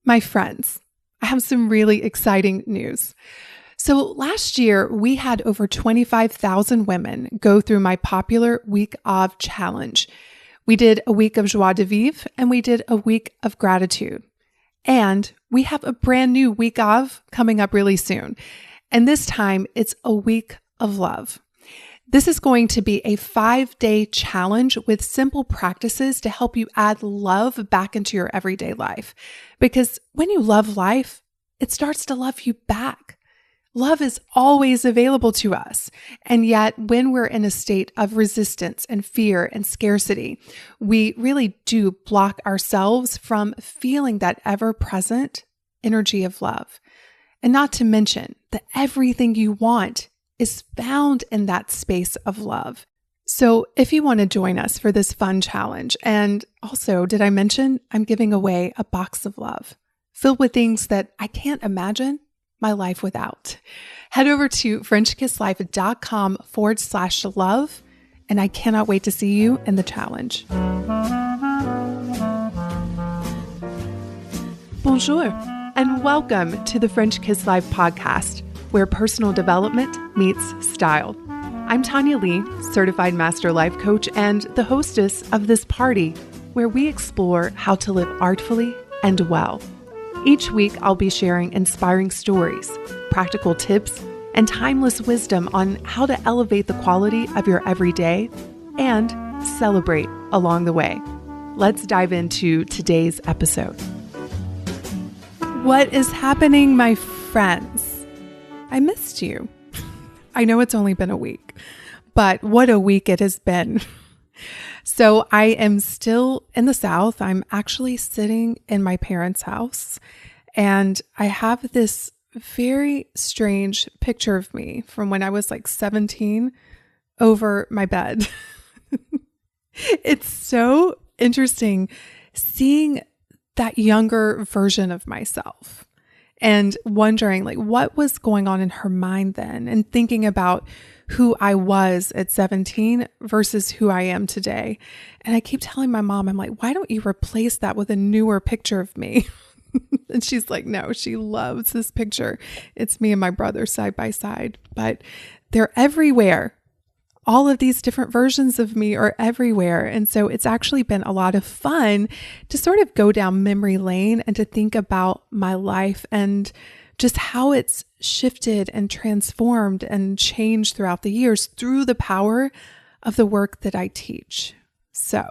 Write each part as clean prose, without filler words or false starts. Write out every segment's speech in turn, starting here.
My friends, I have some really exciting news. So last year, we had over 25,000 women go through my popular Week of Challenge. We did a week of joie de vivre and we did a week of gratitude. And we have a brand new week of coming up really soon. And this time, it's a week of love. This is going to be a 5-day challenge with simple practices to help you add love back into your everyday life. Because when you love life, it starts to love you back. Love is always available to us. And yet, when we're in a state of resistance and fear and scarcity, we really do block ourselves from feeling that ever-present energy of love. And not to mention that everything you want is found in that space of love. So if you want to join us for this fun challenge, and also, did I mention I'm giving away a box of love filled with things that I can't imagine my life without. Head over to FrenchKissLife.com/love, and I cannot wait to see you in the challenge. Bonjour, and welcome to the French Kiss Life podcast, where personal development meets style. I'm Tanya Lee, certified master life coach and the hostess of this party where we explore how to live artfully and well. Each week, I'll be sharing inspiring stories, practical tips, and timeless wisdom on how to elevate the quality of your everyday and celebrate along the way. Let's dive into today's episode. What is happening, my friends? I missed you. I know it's only been a week, but what a week it has been. So I am still in the South. I'm actually sitting in my parents' house, and I have this very strange picture of me from when I was like 17 over my bed. It's so interesting seeing that younger version of myself. And wondering like what was going on in her mind then, and thinking about who I was at 17 versus who I am today. And I keep telling my mom, I'm like, why don't you replace that with a newer picture of me? And she's like, no, she loves this picture. It's me and my brother side by side, but they're everywhere. All of these different versions of me are everywhere. And so it's actually been a lot of fun to sort of go down memory lane and to think about my life and just how it's shifted and transformed and changed throughout the years through the power of the work that I teach. So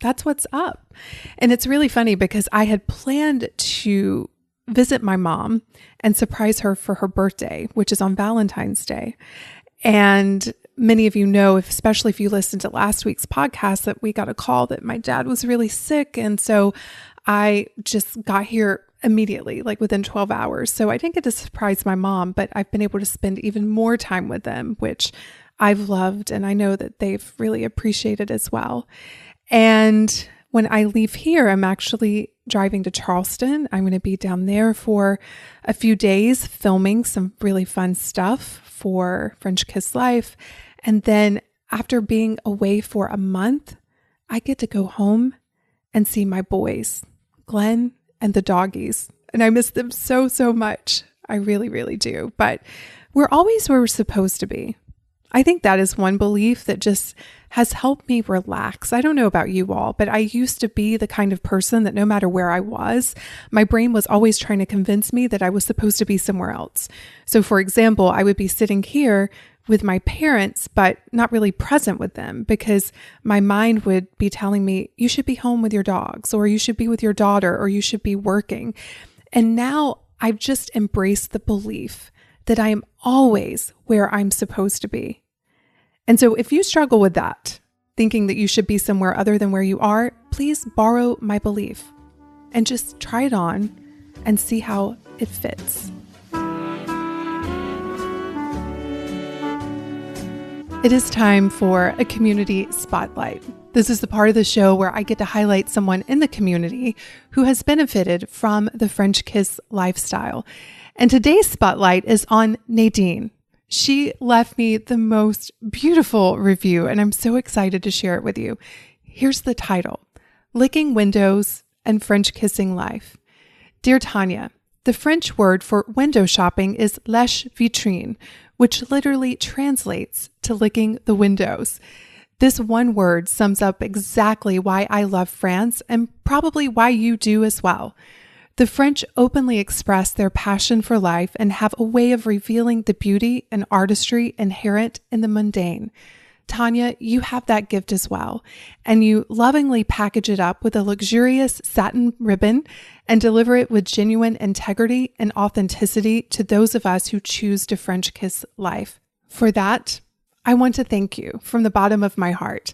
that's what's up. And it's really funny because I had planned to visit my mom and surprise her for her birthday, which is on Valentine's Day. And many of you know, especially if you listened to last week's podcast, that we got a call that my dad was really sick. And so I just got here immediately, like within 12 hours. So I didn't get to surprise my mom, but I've been able to spend even more time with them, which I've loved. And I know that they've really appreciated as well. And when I leave here, I'm actually driving to Charleston. I'm going to be down there for a few days filming some really fun stuff for French Kiss Life. And then after being away for a month, I get to go home and see my boys, Glenn and the doggies. And I miss them so, so much. I really, really do. But we're always where we're supposed to be. I think that is one belief that just has helped me relax. I don't know about you all, but I used to be the kind of person that no matter where I was, my brain was always trying to convince me that I was supposed to be somewhere else. So for example, I would be sitting here with my parents, but not really present with them because my mind would be telling me, you should be home with your dogs, or you should be with your daughter, or you should be working. And now I've just embraced the belief that I am always where I'm supposed to be. And so if you struggle with that, thinking that you should be somewhere other than where you are, please borrow my belief and just try it on and see how it fits. It is time for a community spotlight. This is the part of the show where I get to highlight someone in the community who has benefited from the French Kiss lifestyle. And today's spotlight is on Nadine. She left me the most beautiful review, and I'm so excited to share it with you. Here's the title: Licking Windows and French Kissing Life. Dear Tanya, the French word for window shopping is lèche vitrine, which literally translates to licking the windows. This one word sums up exactly why I love France and probably why you do as well. The French openly express their passion for life and have a way of revealing the beauty and artistry inherent in the mundane. Tanya, you have that gift as well, and you lovingly package it up with a luxurious satin ribbon and deliver it with genuine integrity and authenticity to those of us who choose to French kiss life. For that, I want to thank you from the bottom of my heart.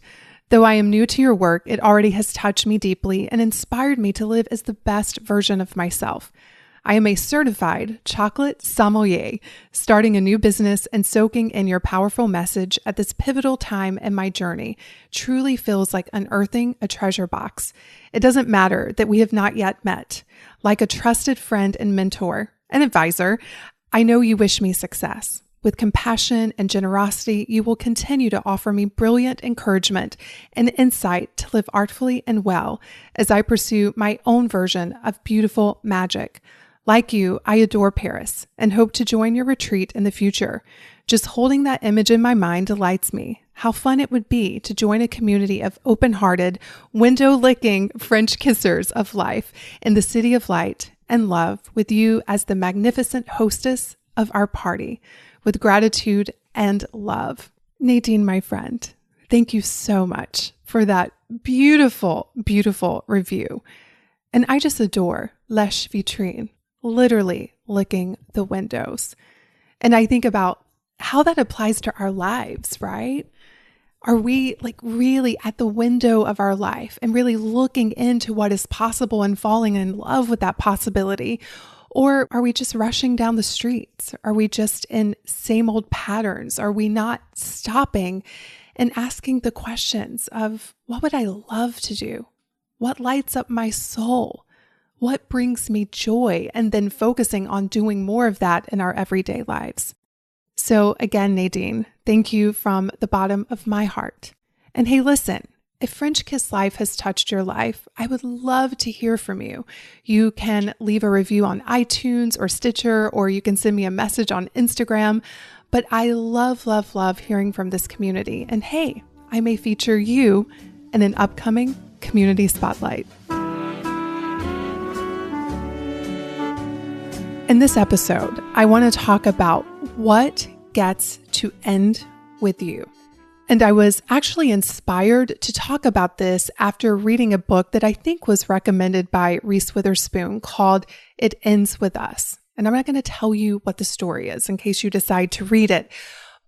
Though I am new to your work, it already has touched me deeply and inspired me to live as the best version of myself. I am a certified chocolate sommelier, starting a new business and soaking in your powerful message at this pivotal time in my journey truly feels like unearthing a treasure box. It doesn't matter that we have not yet met. Like a trusted friend and mentor and advisor, I know you wish me success. With compassion and generosity, you will continue to offer me brilliant encouragement and insight to live artfully and well as I pursue my own version of beautiful magic. Like you, I adore Paris and hope to join your retreat in the future. Just holding that image in my mind delights me. How fun it would be to join a community of open-hearted, window-licking French kissers of life in the city of light and love with you as the magnificent hostess of our party. With gratitude and love. Nadine, my friend, thank you so much for that beautiful, beautiful review. And I just adore lèche vitrine, literally licking the windows. And I think about how that applies to our lives, right? Are we like really at the window of our life and really looking into what is possible and falling in love with that possibility? Or are we just rushing down the streets? Are we just in same old patterns? Are we not stopping and asking the questions of what would I love to do? What lights up my soul? What brings me joy? And then focusing on doing more of that in our everyday lives. So again, Nadine, thank you from the bottom of my heart. And hey, listen. If French Kiss Life has touched your life, I would love to hear from you. You can leave a review on iTunes or Stitcher, or you can send me a message on Instagram. But I love, love, love hearing from this community. And hey, I may feature you in an upcoming Community Spotlight. In this episode, I want to talk about what gets to end with you. And I was actually inspired to talk about this after reading a book that I think was recommended by Reese Witherspoon called It Ends With Us. And I'm not going to tell you what the story is in case you decide to read it.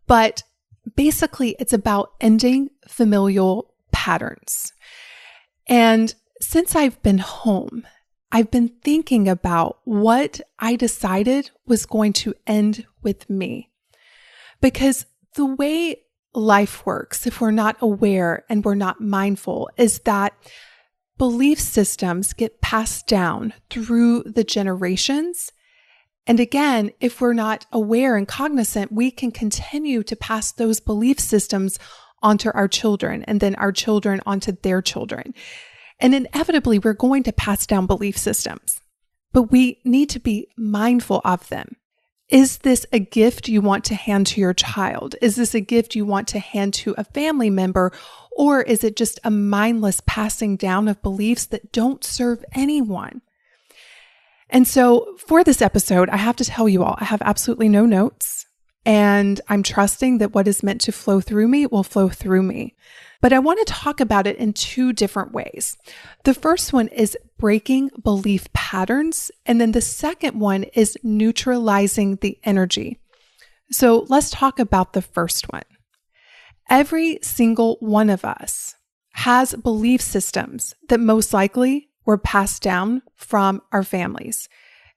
But basically, it's about ending familial patterns. And since I've been home, I've been thinking about what I decided was going to end with me. Because the way life works, if we're not aware and we're not mindful, is that belief systems get passed down through the generations. And again, if we're not aware and cognizant, we can continue to pass those belief systems onto our children and then our children onto their children. And inevitably, we're going to pass down belief systems, but we need to be mindful of them. Is this a gift you want to hand to your child? Is this a gift you want to hand to a family member? Or is it just a mindless passing down of beliefs that don't serve anyone? And so for this episode, I have to tell you all, I have absolutely no notes, and I'm trusting that what is meant to flow through me will flow through me. But I want to talk about it in two different ways. The first one is breaking belief patterns, and then the second one is neutralizing the energy. So let's talk about the first one. Every single one of us has belief systems that most likely were passed down from our families,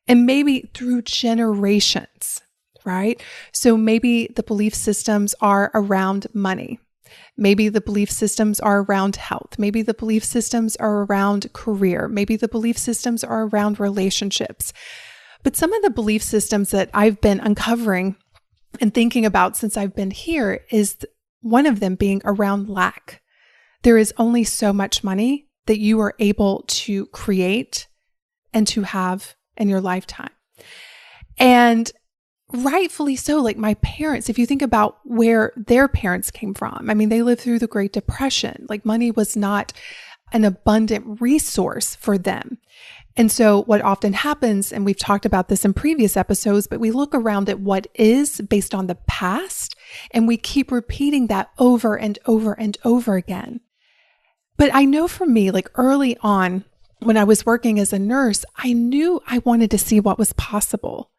and maybe through generations, right? So maybe the belief systems are around money. Maybe the belief systems are around health. Maybe the belief systems are around career. Maybe the belief systems are around relationships. But some of the belief systems that I've been uncovering and thinking about since I've been here is one of them being around lack. There is only so much money that you are able to create and to have in your lifetime. And rightfully so, like my parents, if you think about where their parents came from, I mean, they lived through the Great Depression. Like money was not an abundant resource for them. And so what often happens, and we've talked about this in previous episodes, but we look around at what is based on the past, and we keep repeating that over and over and over again. But I know for me, like early on, when I was working as a nurse, I knew I wanted to see what was possible.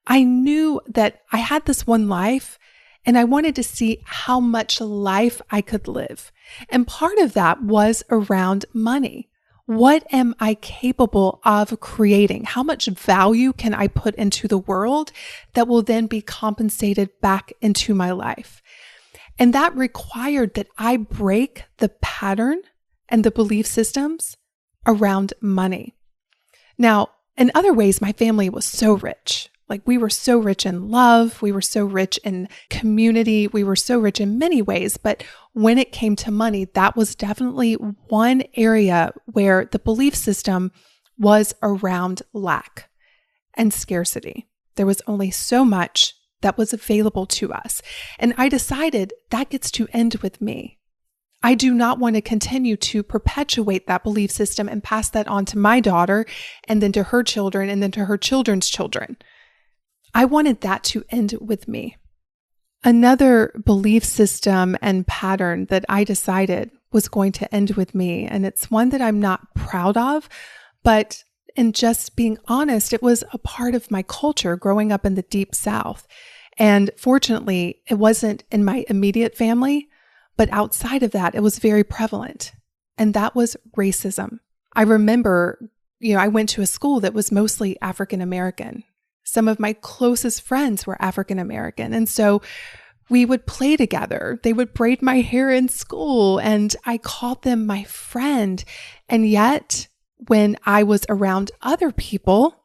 I knew that I had this one life and I wanted to see how much life I could live. And part of that was around money. What am I capable of creating? How much value can I put into the world that will then be compensated back into my life? And that required that I break the pattern and the belief systems around money. Now, in other ways, my family was so rich. Like we were so rich in love. We were so rich in community. We were so rich in many ways. But when it came to money, that was definitely one area where the belief system was around lack and scarcity. There was only so much that was available to us. And I decided that gets to end with me. I do not want to continue to perpetuate that belief system and pass that on to my daughter and then to her children and then to her children's children. I wanted that to end with me. Another belief system and pattern that I decided was going to end with me, and it's one that I'm not proud of, but in just being honest, it was a part of my culture growing up in the Deep South. And fortunately, it wasn't in my immediate family, but outside of that, it was very prevalent. And that was racism. I remember, I went to a school that was mostly African American. Some of my closest friends were African American. And so we would play together. They would braid my hair in school and I called them my friend. And yet when I was around other people,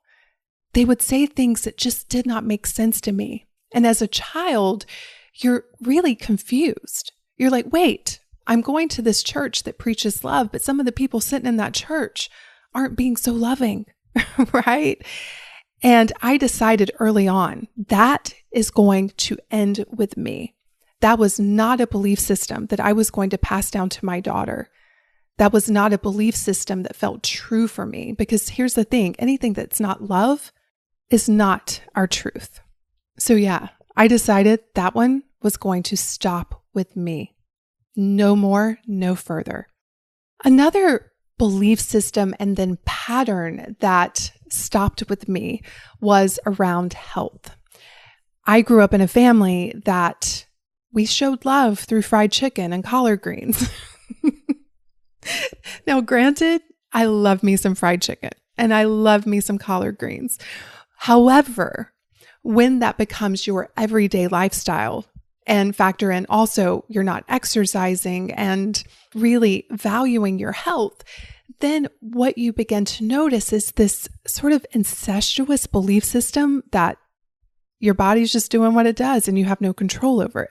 they would say things that just did not make sense to me. And as a child, you're really confused. You're like, wait, I'm going to this church that preaches love, but some of the people sitting in that church aren't being so loving, right? And I decided early on that is going to end with me. That was not a belief system that I was going to pass down to my daughter. That was not a belief system that felt true for me. Because here's the thing, anything that's not love is not our truth. So yeah, I decided that one was going to stop with me. No more, no further. Another belief system and then pattern that stopped with me was around health. I grew up in a family that we showed love through fried chicken and collard greens. Now, granted, I love me some fried chicken and I love me some collard greens. However, when that becomes your everyday lifestyle and factor in also you're not exercising and really valuing your health, then what you begin to notice is this sort of incestuous belief system that your body's just doing what it does and you have no control over it.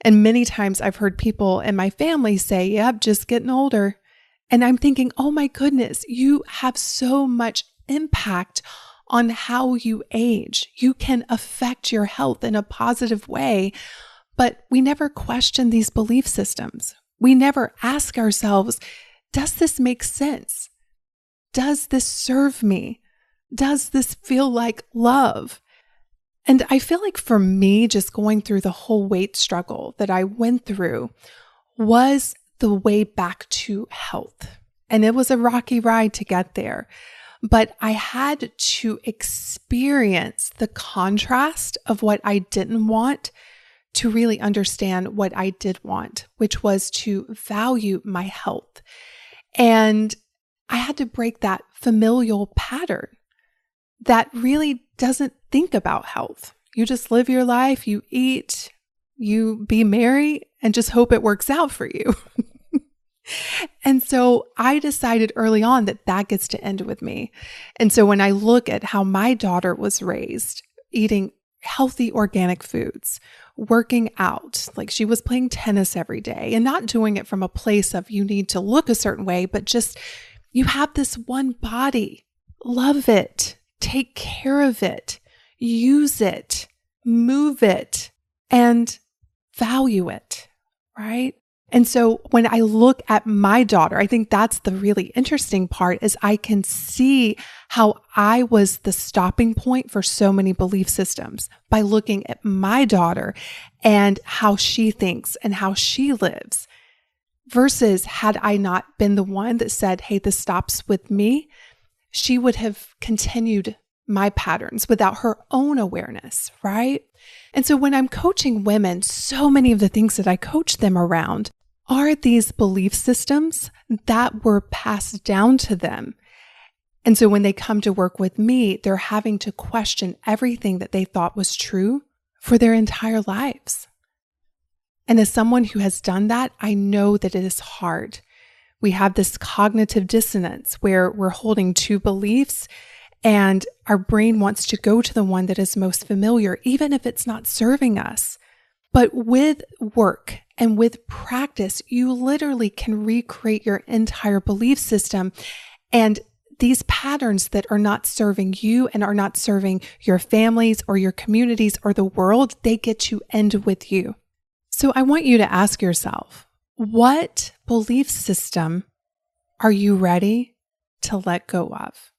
And many times I've heard people in my family say, yep, just getting older. And I'm thinking, oh my goodness, you have so much impact on how you age. You can affect your health in a positive way, but we never question these belief systems. We never ask ourselves, does this make sense? Does this serve me? Does this feel like love? And I feel like for me, just going through the whole weight struggle that I went through was the way back to health. And it was a rocky ride to get there. But I had to experience the contrast of what I didn't want to really understand what I did want, which was to value my health. And I had to break that familial pattern that really doesn't think about health. You just live your life, you eat, you be merry, and just hope it works out for you. And so I decided early on that that gets to end with me. And so when I look at how my daughter was raised, eating healthy organic foods, working out, like she was playing tennis every day and not doing it from a place of you need to look a certain way, but just you have this one body, love it, take care of it, use it, move it, and value it, right? And so when I look at my daughter, I think that's the really interesting part is I can see how I was the stopping point for so many belief systems by looking at my daughter and how she thinks and how she lives versus had I not been the one that said, hey, this stops with me, she would have continued my patterns without her own awareness, right? And so when I'm coaching women, so many of the things that I coach them around are these belief systems that were passed down to them. And so when they come to work with me, they're having to question everything that they thought was true for their entire lives. And as someone who has done that, I know that it is hard. We have this cognitive dissonance where we're holding two beliefs and our brain wants to go to the one that is most familiar, even if it's not serving us. But with work and with practice, you literally can recreate your entire belief system. And these patterns that are not serving you and are not serving your families or your communities or the world, they get to end with you. So I want you to ask yourself, what belief system are you ready to let go of?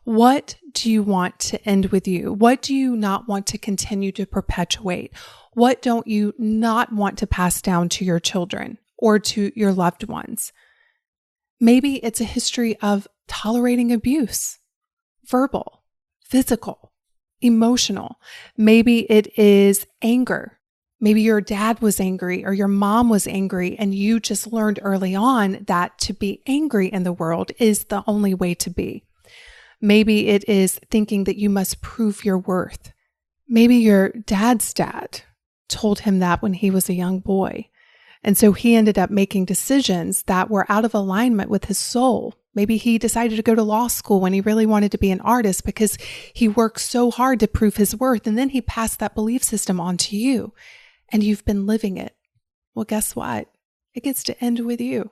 What do you want to end with you? What do you not want to continue to perpetuate? What don't you not want to pass down to your children or to your loved ones? Maybe it's a history of tolerating abuse, verbal, physical, emotional. Maybe it is anger. Maybe your dad was angry or your mom was angry and you just learned early on that to be angry in the world is the only way to be. Maybe it is thinking that you must prove your worth. Maybe your dad's dad told him that when he was a young boy. And so he ended up making decisions that were out of alignment with his soul. Maybe he decided to go to law school when he really wanted to be an artist because he worked so hard to prove his worth. And then he passed that belief system on to you and you've been living it. Well, guess what? It gets to end with you.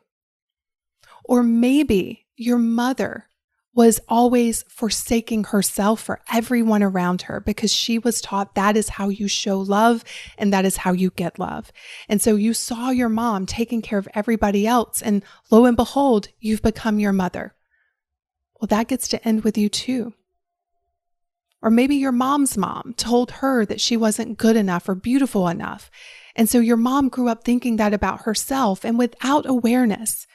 Or maybe your mother was always forsaking herself for everyone around her because she was taught that is how you show love and that is how you get love. And so you saw your mom taking care of everybody else and lo and behold, you've become your mother. Well, that gets to end with you too. Or maybe your mom's mom told her that she wasn't good enough or beautiful enough. And so your mom grew up thinking that about herself and without awareness.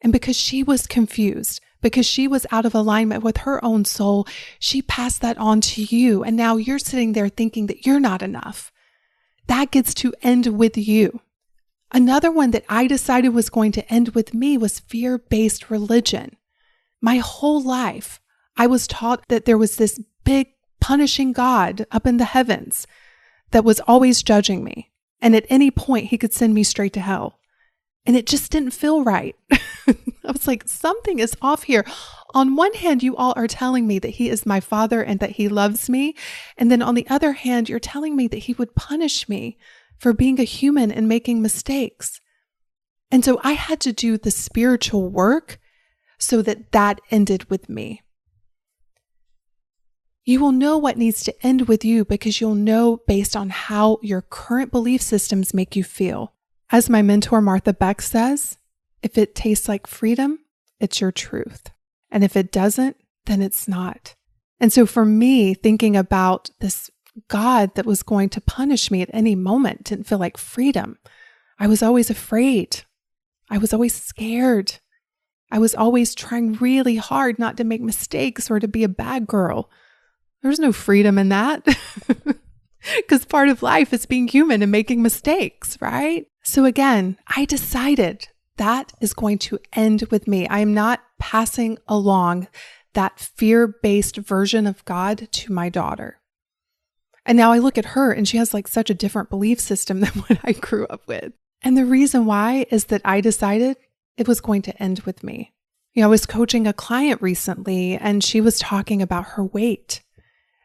And because she was confused, because she was out of alignment with her own soul, she passed that on to you. And now you're sitting there thinking that you're not enough. That gets to end with you. Another one that I decided was going to end with me was fear-based religion. My whole life, I was taught that there was this big punishing God up in the heavens that was always judging me. And at any point, he could send me straight to hell. And it just didn't feel right. I was like, something is off here. On one hand, you all are telling me that he is my father and that he loves me. And then on the other hand, you're telling me that he would punish me for being a human and making mistakes. And so I had to do the spiritual work so that that ended with me. You will know what needs to end with you because you'll know based on how your current belief systems make you feel. As my mentor, Martha Beck, says, if it tastes like freedom, it's your truth. And if it doesn't, then it's not. And so for me, thinking about this God that was going to punish me at any moment didn't feel like freedom. I was always afraid. I was always scared. I was always trying really hard not to make mistakes or to be a bad girl. There's no freedom in that. Because part of life is being human and making mistakes, right? So again, I decided that is going to end with me. I am not passing along that fear-based version of God to my daughter. And now I look at her and she has like such a different belief system than what I grew up with. And the reason why is that I decided it was going to end with me. You know, I was coaching a client recently and she was talking about her weight.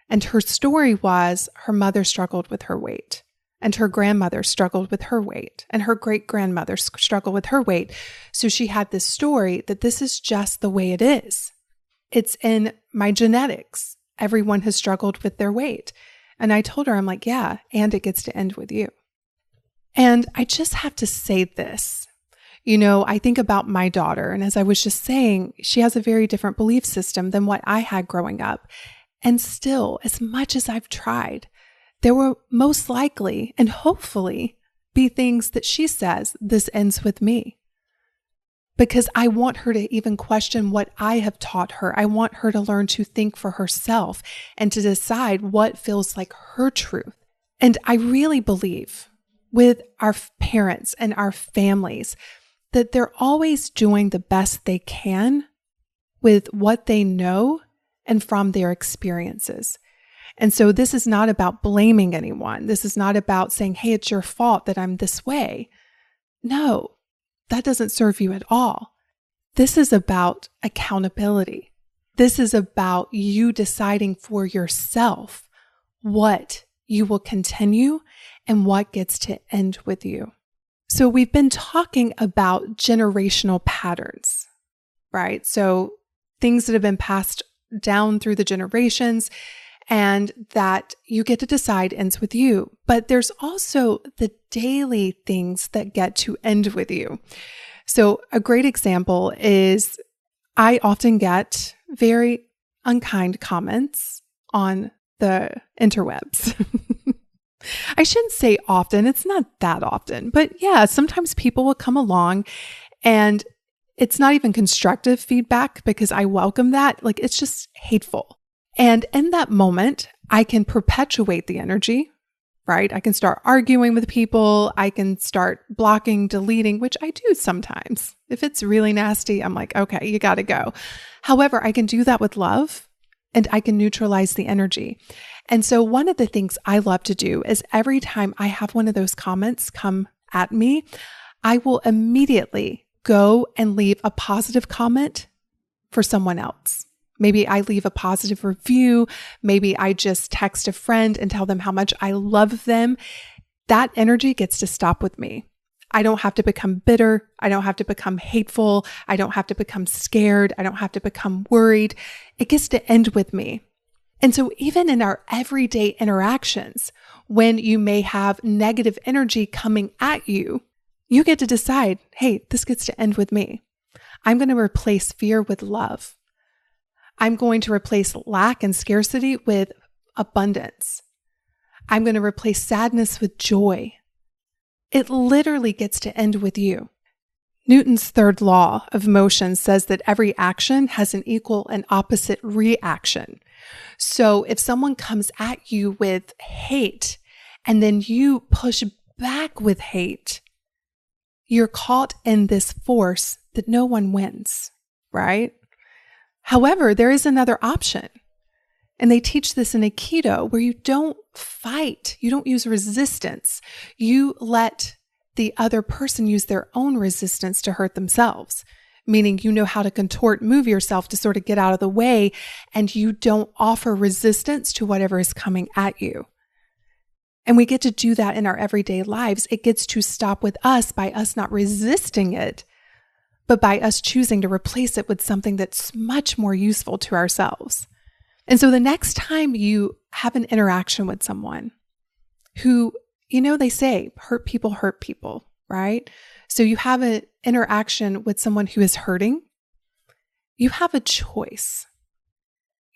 And her story was her mother struggled with her weight. And her grandmother struggled with her weight. And her great-grandmother struggled with her weight. So she had this story that this is just the way it is. It's in my genetics. everyone has struggled with their weight. And I told her, I'm like, yeah, and it gets to end with you. And I just have to say this. I think about my daughter, and as I was just saying, she has a very different belief system than what I had growing up. And still, as much as I've tried, there will most likely and hopefully be things that she says, this ends with me. Because I want her to even question what I have taught her. I want her to learn to think for herself and to decide what feels like her truth. And I really believe with our parents and our families that they're always doing the best they can with what they know and from their experiences. And so this is not about blaming anyone. This is not about saying, hey, it's your fault that I'm this way. No, that doesn't serve you at all. This is about accountability. This is about you deciding for yourself what you will continue and what gets to end with you. So we've been talking about generational patterns, right? So things that have been passed down through the generations and that you get to decide ends with you. But there's also the daily things that get to end with you. So a great example is I often get very unkind comments on the interwebs. I shouldn't say often. It's not that often. But yeah, sometimes people will come along and it's not even constructive feedback because I welcome that. Like it's just hateful. And in that moment, I can perpetuate the energy, right? I can start arguing with people. I can start blocking, deleting, which I do sometimes. If it's really nasty, I'm like, okay, you got to go. However, I can do that with love and I can neutralize the energy. And so one of the things I love to do is every time I have one of those comments come at me, I will immediately go and leave a positive comment for someone else. Maybe I leave a positive review. Maybe I just text a friend and tell them how much I love them. That energy gets to stop with me. I don't have to become bitter. I don't have to become hateful. I don't have to become scared. I don't have to become worried. It gets to end with me. And so even in our everyday interactions, when you may have negative energy coming at you, you get to decide, hey, this gets to end with me. I'm going to replace fear with love. I'm going to replace lack and scarcity with abundance. I'm going to replace sadness with joy. It literally gets to end with you. Newton's third law of motion says that every action has an equal and opposite reaction. So if someone comes at you with hate and then you push back with hate, you're caught in this force that no one wins, right? However, there is another option. And they teach this in Aikido where you don't fight. You don't use resistance. You let the other person use their own resistance to hurt themselves, meaning you know how to contort, move yourself to sort of get out of the way, and you don't offer resistance to whatever is coming at you. And we get to do that in our everyday lives. It gets to stop with us by us not resisting it, but by us choosing to replace it with something that's much more useful to ourselves. And so the next time you have an interaction with someone who, they say hurt people, right? So you have an interaction with someone who is hurting, you have a choice.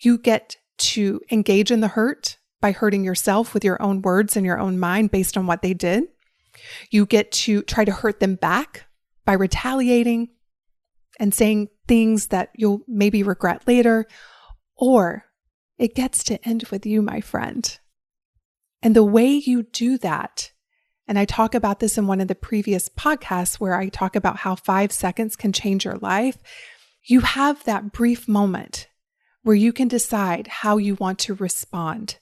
You get to engage in the hurt by hurting yourself with your own words and your own mind based on what they did. You get to try to hurt them back by retaliating and saying things that you'll maybe regret later, or it gets to end with you, my friend. And the way you do that, and I talk about this in one of the previous podcasts where I talk about how 5 seconds can change your life, you have that brief moment where you can decide how you want to respond.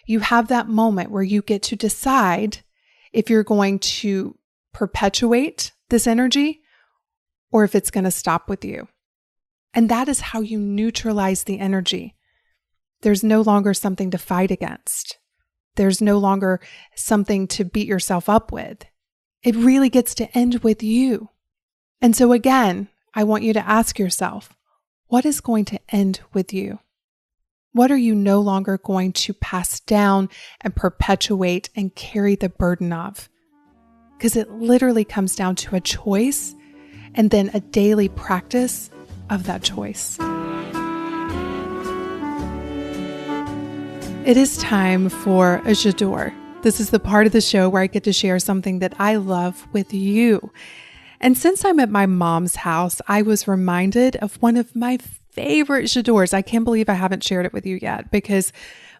You have that moment where you get to decide if you're going to perpetuate this energy or if it's going to stop with you. And that is how you neutralize the energy. There's no longer something to fight against. There's no longer something to beat yourself up with. It really gets to end with you. And so again, I want you to ask yourself, what is going to end with you? What are you no longer going to pass down and perpetuate and carry the burden of? Because it literally comes down to a choice and then a daily practice of that choice. It is time for a j'adore. This is the part of the show where I get to share something that I love with you. And since I'm at my mom's house, I was reminded of one of my favorite j'adores. I can't believe I haven't shared it with you yet because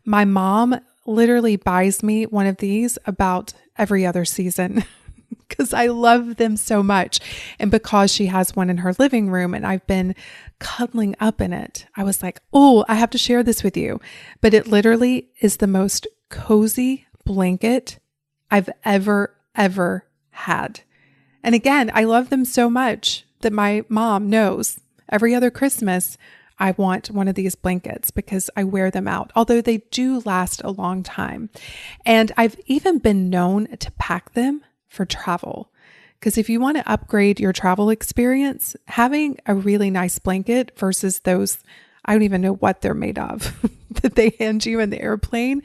my mom literally buys me one of these about every other season because I love them so much. And because she has one in her living room and I've been cuddling up in it, I was like, oh, I have to share this with you. But it literally is the most cozy blanket I've ever had. And again, I love them so much that my mom knows every other Christmas I want one of these blankets because I wear them out, although they do last a long time. And I've even been known to pack them for travel. Because if you want to upgrade your travel experience, having a really nice blanket versus those, I don't even know what they're made of, that they hand you in the airplane,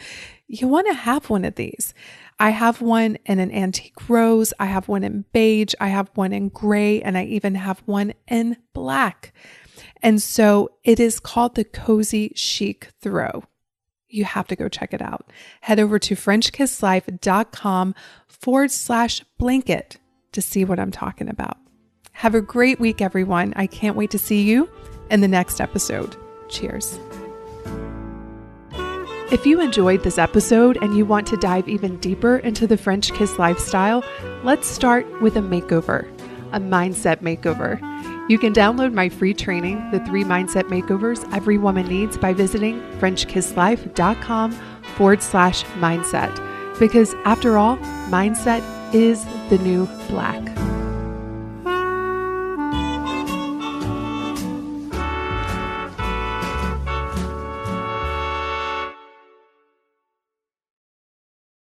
you want to have one of these. I have one in an antique rose. I have one in beige. I have one in gray, and I even have one in black. And so it is called the Cozy Chic Throw. You have to go check it out. Head over to FrenchKissLife.com/blanket to see what I'm talking about. Have a great week, everyone. I can't wait to see you in the next episode. Cheers. If you enjoyed this episode and you want to dive even deeper into the French Kiss lifestyle, let's start with a makeover, a mindset makeover. You can download my free training, The 3 Mindset Makeovers Every Woman Needs, by visiting FrenchKissLife.com/mindset. Because after all, mindset is the new black.